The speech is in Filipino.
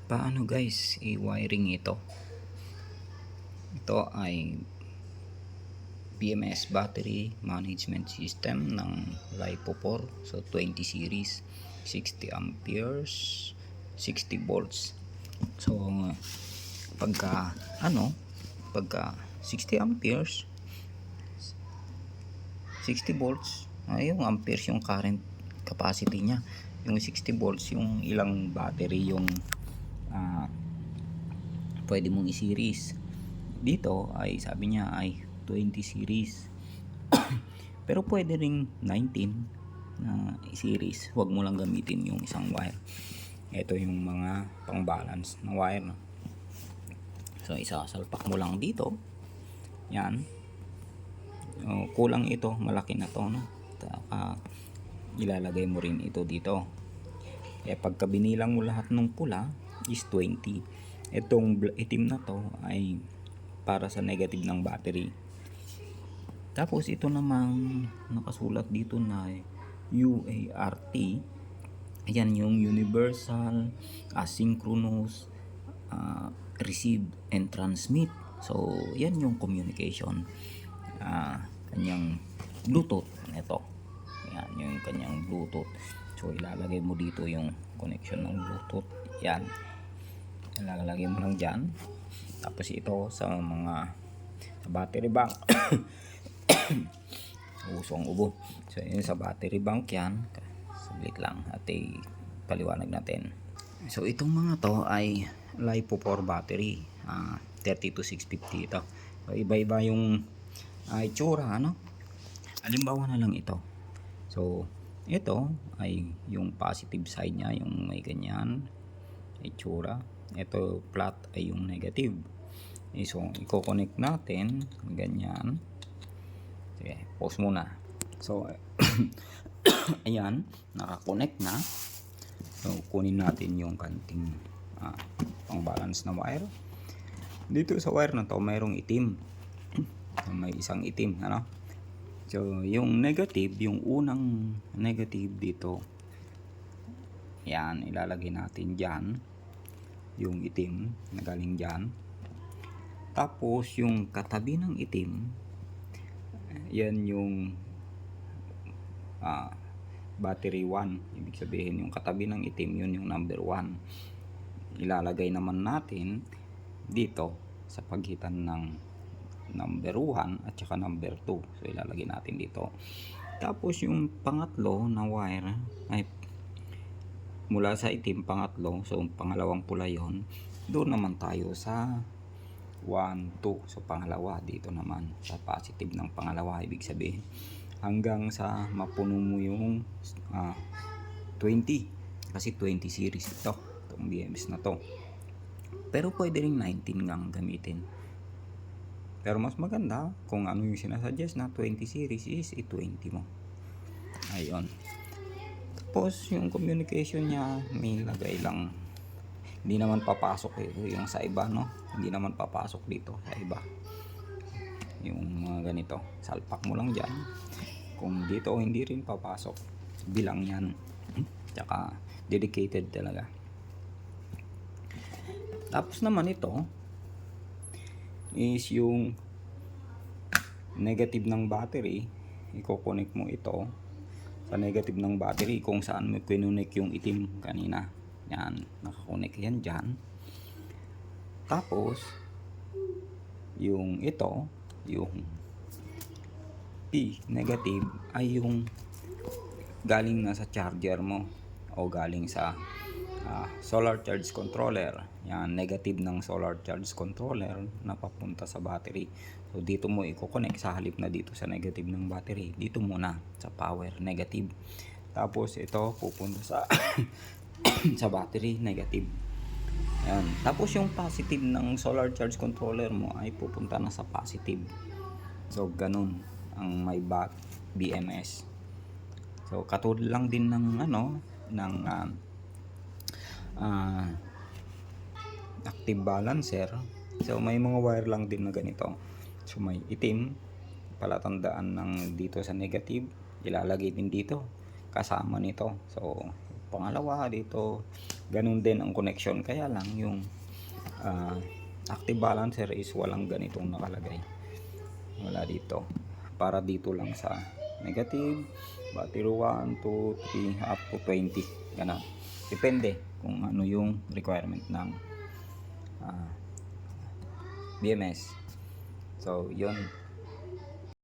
Paano guys i-wiring ito? Ito ay BMS battery management system ng LiPo4, so 20 series, 60 amperes, 60 volts. So pagka pagka 60 amperes, 60 volts ay yung amperes yung current capacity niya. Yung 60 volts yung ilang battery yung pwede mong i-series. Dito ay sabi niya ay 20 series. Pero pwede ring 19 na i-series. Huwag mo lang gamitin yung isang wire. Ito yung mga pang balance na wire, no? So isasalpak mo lang dito. Yan. Kulang ito, malaki na to, no? Ilalagay mo rin ito dito. Pagka binilang mo lahat ng pula is 20. Itong itim na to ay para sa negative ng battery. Tapos ito namang nakasulat dito na UART. Ayan yung universal asynchronous receive and transmit. So yan yung communication, kanyang Bluetooth. Ito, yan yung kanyang Bluetooth. So ilalagay mo dito yung connection ng Bluetooth. Yan, ilalagay mo lang dyan. Tapos ito sa battery bank. Usong ubo. So yun sa battery bank yan. Saglit lang at paliwanag natin. So itong mga to ay LiPo4 battery, 30 to 650 ito. So iba-iba yung itsura, ano? Halimbawa na lang ito. So ito ay yung positive side niya, yung may ganyan itsura. Ito flat ay yung negative. So i-connect natin ganyan. Sige, pause muna. So ayan, naka-connect na. So kunin natin yung kanting pang balance na wire. Dito sa wire na to mayroong itim. May isang itim, ano? So yung negative, yung unang negative dito, yan, ilalagay natin dyan yung itim na galing dyan. Tapos yung katabi ng itim, yan yung battery 1. Ibig sabihin yung katabi ng itim, yun yung number 1. Ilalagay naman natin dito sa pagitan ng number 1 at saka number 2. So ilalagay natin dito. Tapos yung pangatlo na wire ay mula sa itim, pangatlo, so pangalawang pula yon, doon naman tayo sa 1, 2. So pangalawa dito naman sa positive ng pangalawa, ibig sabihin hanggang sa mapuno mo yung 20, kasi 20 series itong BMS na to. Pero pwede ring 19 ngang gamitin. Pero mas maganda kung ano yung sinasuggest na 20 series is i-20 mo. Ayun. Tapos yung communication niya may lagay lang. Hindi naman papasok yung sa iba, no? Hindi naman papasok dito sa iba. Yung mga ganito, salpak mo lang dyan. Kung dito hindi rin papasok, bilang yan. Tsaka dedicated talaga. Tapos naman ito is yung negative ng battery. I-connect mo ito sa negative ng battery kung saan mo kinunik yung itim kanina. Yan, nakakonek yan dyan. Tapos yung ito, yung P negative ay yung galing na sa charger mo o galing sa solar charge controller. Yan, negative ng solar charge controller na papunta sa battery. So dito mo i-connect sa halip na dito sa negative ng battery. Dito muna sa power, negative. Tapos ito pupunta sa sa battery, negative. Yan. Tapos yung positive ng solar charge controller mo ay pupunta na sa positive. So ganun ang may BMS. So katulad lang din ng ng active balancer. So may mga wire lang din na ganito. So may itim, palatandaan ng dito sa negative, ilalagay din dito kasama nito. So pangalawa dito ganun din ang connection, kaya lang yung active balancer is walang ganitong nakalagay, wala dito, para dito lang sa negative, battery 1, 2, 3 up to 20, ganun, depende kung ano yung requirement ng BMS. So yun,